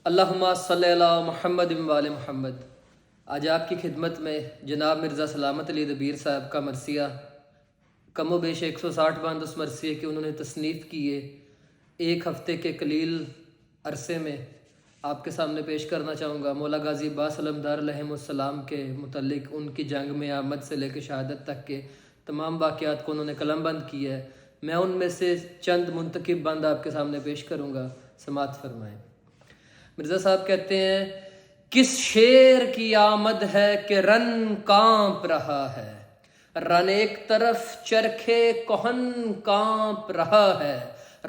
اللہم صلی علی محمد و آل محمد۔ آج آپ کی خدمت میں جناب مرزا سلامت علی دبیر صاحب کا مرثیہ کم و بیش 160 باند اس مرثیے کی انہوں نے تصنیف کیے، ایک ہفتے کے قلیل عرصے میں آپ کے سامنے پیش کرنا چاہوں گا۔ مولا غازی عباس علمدار علیہ السلام کے متعلق ان کی جنگ میں آمد سے لے کے شہادت تک کے تمام واقعات کو انہوں نے قلم بند کیا ہے۔ میں ان میں سے چند منتخب بند آپ کے سامنے پیش کروں گا، سماعت فرمائیں۔ مرزا صاحب کہتے ہیں، کس شیر کی آمد ہے کہ رن کانپ رہا ہے، رن ایک طرف چرخے کہن کانپ رہا ہے،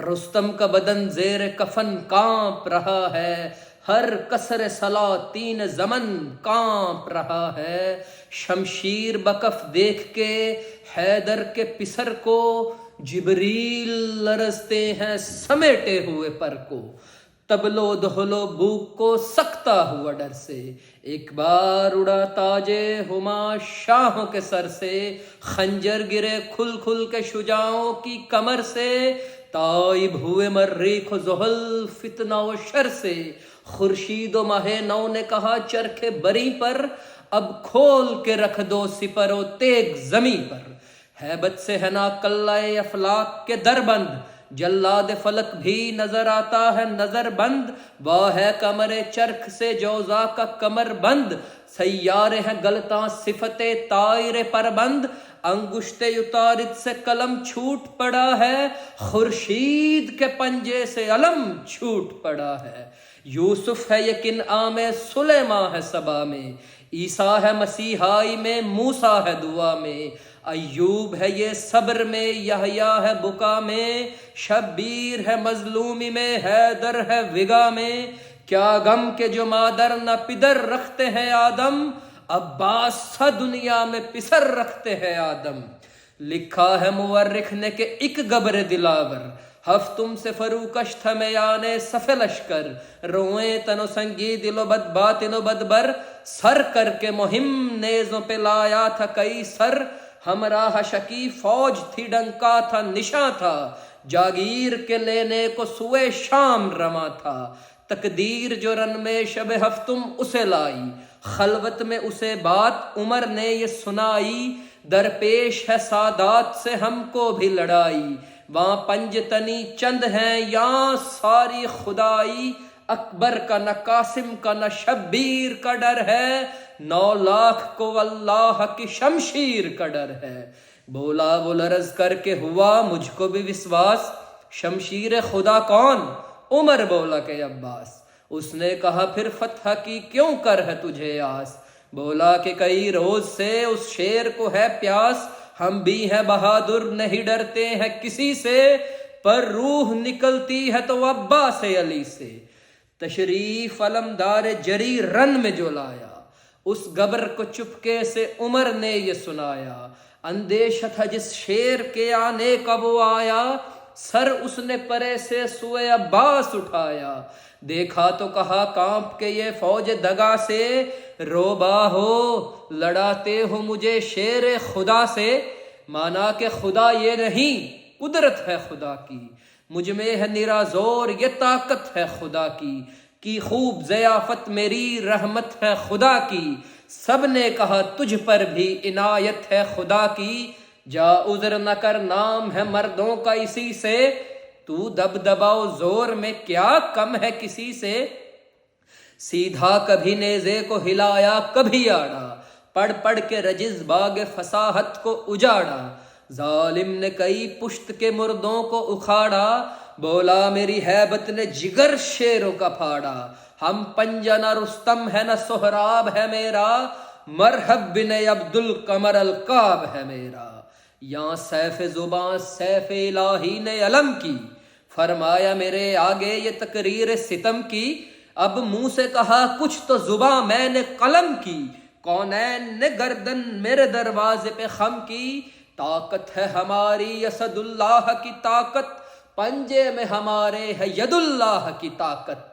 رستم کا بدن زیر کفن کانپ رہا ہے، ہر کسر سلاطین زمن کانپ رہا ہے، شمشیر بکف دیکھ کے حیدر کے پسر کو جبریل لرزتے ہیں سمیٹے ہوئے پر کو، تبلو دہلو بوک کو سکتا ہوا ڈر سے، ایک بار اڑا تاجے ہما شاہوں کے سر سے، خنجر گرے کھل کھل کے شجاعوں کی کمر سے، تائب ہوئے مریخ و زحل فتنہ و شر سے، خورشید و ماہ نو نے کہا چرخے بری پر، اب کھول کے رکھ دو سپر و تیگ زمیں پر، ہیبت سے ہے نا کلہ افلاک کے در بند، جلاد فلک بھی نظر آتا ہے نظر بند، وہ ہے کمر چرخ سے جوزا کا کمر بند، سیارے ہیں گلتاں صفت طائر پر بند، انگشت یطارد سے قلم چھوٹ پڑا ہے، خورشید کے پنجے سے علم چھوٹ پڑا ہے، یوسف ہے یقین آم سلیماں ہے سبا میں، عیسیٰ ہے مسیحائی میں، موسیٰ ہے دعا میں، ایوب ہے یہ صبر میں، یحییٰ ہے بکا میں، شبیر ہے مظلومی میں، حیدر ہے وگا میں، کیا غم کے جو مادر نہ پدر رکھتے ہیں آدم، عباس سا دنیا میں پسر رکھتے ہیں آدم، لکھا ہے مورخ نے کہ ایک گبر دلاور، ہفتم سے فروکش تھا میانے صف لشکر، روئیں تن و سنگی دل و بد باطن و بدبر، سر کر کے مہم نیزوں پہ لایا تھا کئی سر، ہمراہ شکی فوج تھی ڈنکا تھا نشاں تھا، جاگیر کے لینے کو سوئے شام رواں تھا، تقدیر جو رن میں شب ہفتم اسے لائی، خلوت میں اسے بات عمر نے یہ سنائی، درپیش ہے سادات سے ہم کو بھی لڑائی، وہاں پنج تنی چند ہیں یہاں ساری خدائی، اکبر کا نہ قاسم کا نہ شبیر کا ڈر ہے، 9 لاکھ کو اللہ کی شمشیر کا ڈر ہے، بولا وہ لرز کر کے ہوا مجھ کو بھی وشواس، شمشیر خدا کون؟ عمر بولا کہ عباس، اس نے کہا پھر فتح کی کیوں کر ہے تجھے آس، بولا کہ کئی روز سے اس شیر کو ہے پیاس، ہم بھی ہیں بہادر نہیں ڈرتے ہیں کسی سے، پر روح نکلتی ہے تو عباس علی سے، تشریف علمدار جری رن میں جو لایا، اس گبر کو چپکے سے عمر نے یہ سنایا، اندیشہ تھا جس شیر کے آنے کا وہ آیا، سر اس نے پرے سے سوئے عباس اٹھایا، دیکھا تو کہا کانپ کے یہ فوج دگا سے، روبا ہو لڑاتے ہو مجھے شیر خدا سے، مانا کہ خدا یہ نہیں قدرت ہے خدا کی، مجھ میں ہے نرا زور یہ طاقت ہے خدا کی خوب ضیافت میری رحمت ہے خدا کی، سب نے کہا تجھ پر بھی عنایت ہے خدا کی، جا عذر نہ کر نام ہے مردوں کا اسی سے، تو دب دباؤ زور میں کیا کم ہے کسی سے، سیدھا کبھی نیزے کو ہلایا کبھی آڑا، پڑھ پڑھ کے رجز باغ فصاحت کو اجاڑا، ظالم نے کئی پشت کے مردوں کو اکھاڑا، بولا میری ہیبت نے جگر شیروں کا پھاڑا، ہم پنجہ نہ رستم ہے نہ سہراب ہے میرا، مرحب بن عبد القمر القاب ہے میرا، یہاں سیف زباں سیف الہی نے علم کی، فرمایا میرے آگے یہ تقریر ستم کی، اب منہ سے کہا کچھ تو زباں میں نے قلم کی، کونین نے گردن میرے دروازے پہ خم کی، طاقت ہے ہماری اسد اللہ کی طاقت، پنجے میں ہمارے ہے ید اللہ کی طاقت،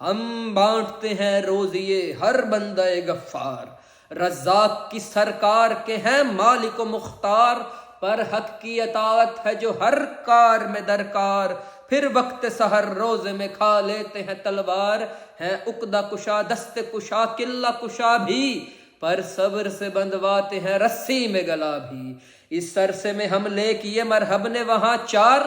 ہم بانٹتے ہیں روزیے ہر بندہ غفار، رزاق کی سرکار کے ہیں مالک و مختار، پر حق کی اطاعت ہے جو ہر کار میں درکار، پھر وقت سحر روزے میں کھا لیتے ہیں تلوار، ہیں عقدہ کشا دست کشا قلہ کشا بھی، پر صبر سے بندھواتے ہیں رسی میں گلا بھی۔ اس عرصے میں حملے کیے مرحب نے وہاں چار،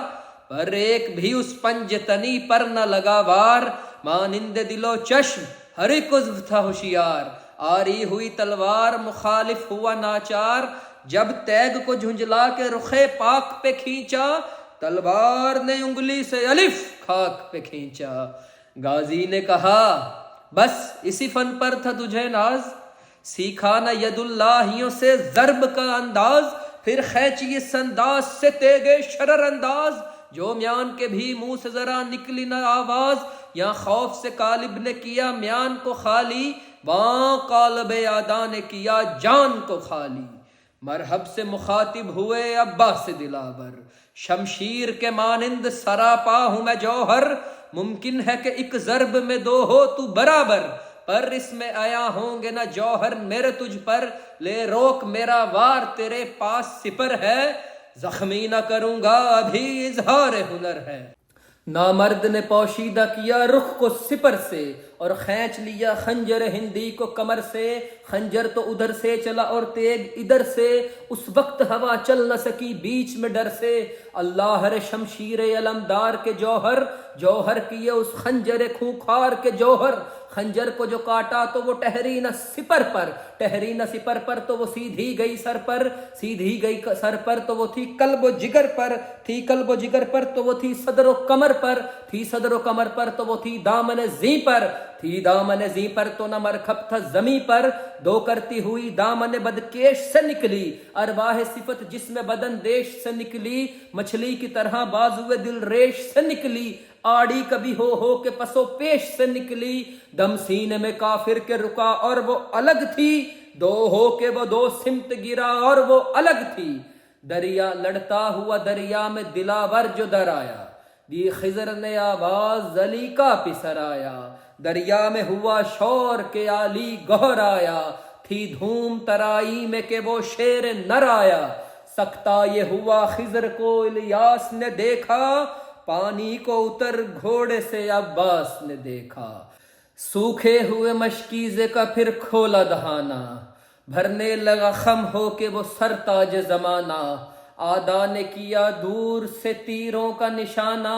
پر ایک بھی اس پنجتنی پر نہ لگا وار، مانند دل و چشم ہر ایک عضو تھا ہوشیار، آری ہوئی تلوار مخالف ہوا ناچار، جب تیگ کو جھنجلا کے رخ پاک پہ کھینچا، تلوار نے انگلی سے الف خاک پہ کھینچا۔ غازی نے کہا بس اسی فن پر تھا تجھے ناز، سیکھا نہ ید اللہیوں سے ضرب کا انداز، پھر کھینچی اس انداز سے تیغ شرر انداز، جو میان کے بھی منہ سے ذرا نکلی نہ آواز، یا خوف سے قالب نے کیا میان کو خالی، وہاں قالب اعداء نے کیا جان کو خالی۔ مرحب سے مخاطب ہوئے عباس دلاور، شمشیر کے مانند سراپا ہوں میں جوہر، ممکن ہے کہ ایک ضرب میں دو ہو تو برابر، پر اس میں آیا ہوں گے نہ جوہر میرے تجھ پر، لے روک میرا وار تیرے پاس سپر ہے، زخمی نہ کروں گا ابھی اظہار ہنر ہے۔ نامرد نے پوشیدہ کیا رخ کو سپر سے، اور کھینچ لیا خنجر ہندی کو کمر سے، خنجر تو ادھر سے چلا اور تیغ ادھر سے، اس وقت ہوا چل نہ سکی بیچ میں ڈر سے، اللہ رے شمشیر علمدار کے جوہر، جوہر کیے اس خنجر خونخوار کے جوہر، خنجر کو جو کاٹا تو وہ ٹہری نہ سپر پر، ٹہری نہ سپر پر تو وہ سیدھی گئی سر پر، سیدھی گئی سر پر تو وہ تھی قلب و جگر پر، تھی قلب و جگر پر تو وہ تھی صدر و کمر پر، تھی صدر و کمر پر تو وہ تھی دامن زیں پر، تھی دامن زیں پر تو نہ مرکب تھا زمیں پر، دو کرتی ہوئی دامن بدکیش سے نکلی، ارواح صفت جسم بدن دیش سے نکلی، مچھلی کی طرح بازوئے دل ریش سے نکلی، آڑی کبھی ہو کے پسو پیش سے نکلی، دم سینے میں کافر کے رکا اور وہ الگ تھی، دو ہو کے وہ دو سمت گرا اور وہ الگ تھی، دریا لڑتا ہوا دریا میں دلاور جو در آیا، دی خضر نے آواز علی کا پسر آیا، دریا میں ہوا شور کے علی گہر آیا، تھی دھوم ترائی میں کہ وہ شیر نر آیا، سکتا یہ ہوا خضر کو الیاس نے دیکھا، پانی کو اتر گھوڑے سے عباس نے دیکھا، سوکھے ہوئے مشکیزے کا پھر کھولا دہانا، بھرنے لگا خم ہو کے وہ سرتاج زمانہ، آدھا نے کیا دور سے تیروں کا نشانہ،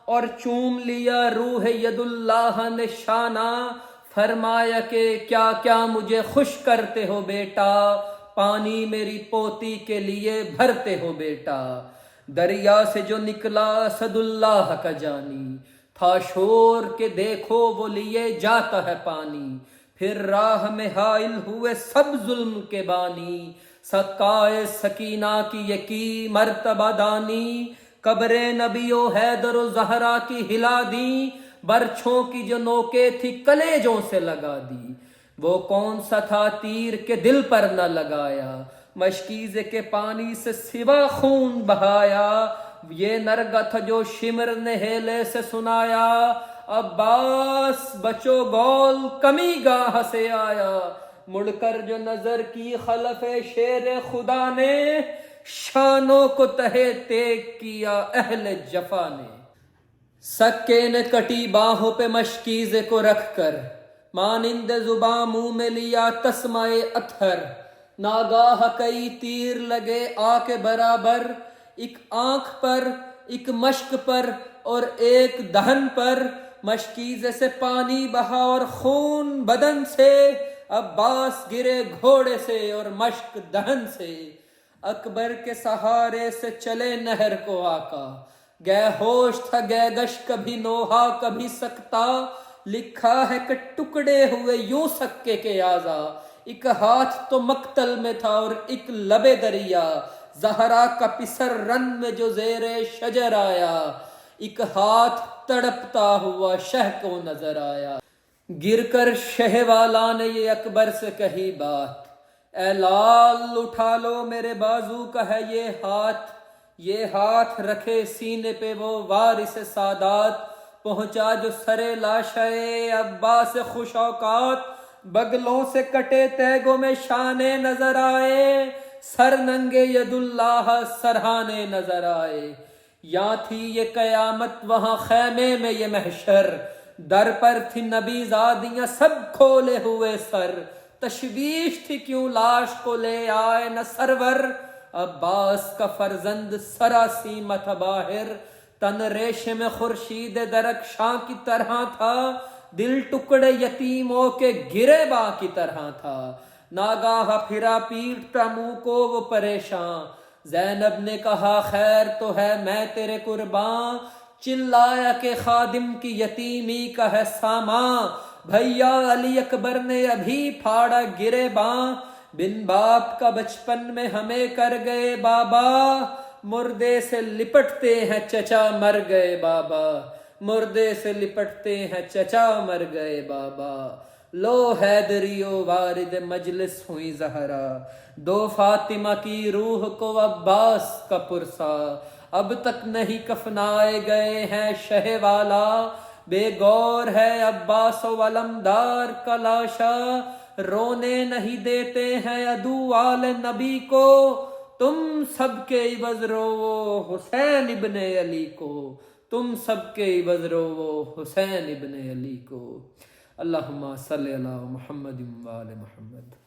اور چوم لیا روح ید اللہ نشانہ، فرمایا کہ کیا کیا مجھے خوش کرتے ہو بیٹا، پانی میری پوتی کے لیے بھرتے ہو بیٹا، دریا سے جو نکلا اسد اللہ کا جانی، تھا شور کے دیکھو وہ لیے جاتا ہے پانی، پھر راہ میں حائل ہوئے سب ظلم کے بانی، سکائے سکینہ کی یکی مرتبہ دانی، قبر نبی و حیدر و زہرا کی ہلا دی، برچھوں کی جو نوکیں تھی کلیجوں سے لگا دی، وہ کون سا تھا تیر کے دل پر نہ لگایا، مشکیزے کے پانی سے سوا خون بہایا، یہ نرگا تھا جو شمر نے ہیلے سے سنایا، عباس بچو گول کمی گاہ سے آیا، مڑ کر جو نظر کی خلف شیر خدا نے، شانوں کو تہے تیگ کیا اہل جفا نے، سکے نے کٹی باہوں پہ مشکیزے کو رکھ کر، مانند زباں منہ میں لیا تسمہ اطہر، ناگاہ کئی تیر لگے آ کے برابر، ایک آنکھ پر ایک مشک پر اور ایک دہن پر، مشکیزے سے پانی بہا اور خون بدن سے، عباس گرے گھوڑے سے اور مشک دہن سے، اکبر کے سہارے سے چلے نہر کو آقا، گئے ہوش تھا گئے گش کبھی نوحہ کبھی سکتا، لکھا ہے کہ ٹکڑے ہوئے یوں سکے کے اعضا، ایک ہاتھ تو مقتل میں تھا اور ایک لبے دریا، زہرا کا پسر رن میں جو زیر شجر آیا، ایک ہاتھ تڑپتا ہوا شہ کو نظر آیا، گر کر شہ والا نے یہ اکبر سے کہی بات، اے لال اٹھا لو میرے بازو کا ہے یہ ہاتھ رکھے سینے پہ وہ وارث سادات، پہنچا جو سرے لاشے عباس خوش اوقات، بغلوں سے کٹے تیگوں میں شانے نظر آئے، سر ننگے ید اللہ سرہانے نظر آئے، یہاں تھی یہ قیامت وہاں خیمے میں یہ محشر، در پر تھی نبی زادیاں سب کھولے ہوئے سر، تشویش تھی کیوں لاش کو لے آئے نہ سرور، عباس کا فرزند سراسیمت باہر، تن ریشم خورشید درخشاں کی طرح تھا، دل ٹکڑے یتیموں کے گرے باں کی طرح تھا، ناگاہ پھرا پیٹتا منہ کو وہ پریشاں، زینب نے کہا خیر تو ہے میں تیرے قرباں، چلایا کہ خادم کی یتیمی کا ہے سامان، بھیا علی اکبر نے ابھی پھاڑا گرے باں، بن باپ کا بچپن میں ہمیں کر گئے بابا، مردے سے لپٹتے ہیں چچا مر گئے بابا، مردے سے لپٹتے ہیں چچا مر گئے بابا، لو حیدریو وارد مجلس ہوئی زہرا، دو فاطمہ کی روح کو عباس کا پرسا، اب تک نہیں کفنائے گئے ہیں شہ والا، بے غور ہے عباس و علمدار کا لاشا، رونے نہیں دیتے ہیں عدو آل نبی کو، تم سب کے عوض رو حسین ابن علی کو، تم سب کے عوض رو حسین ابن علی کو۔ اللہم صلی علی محمد و آل محمد۔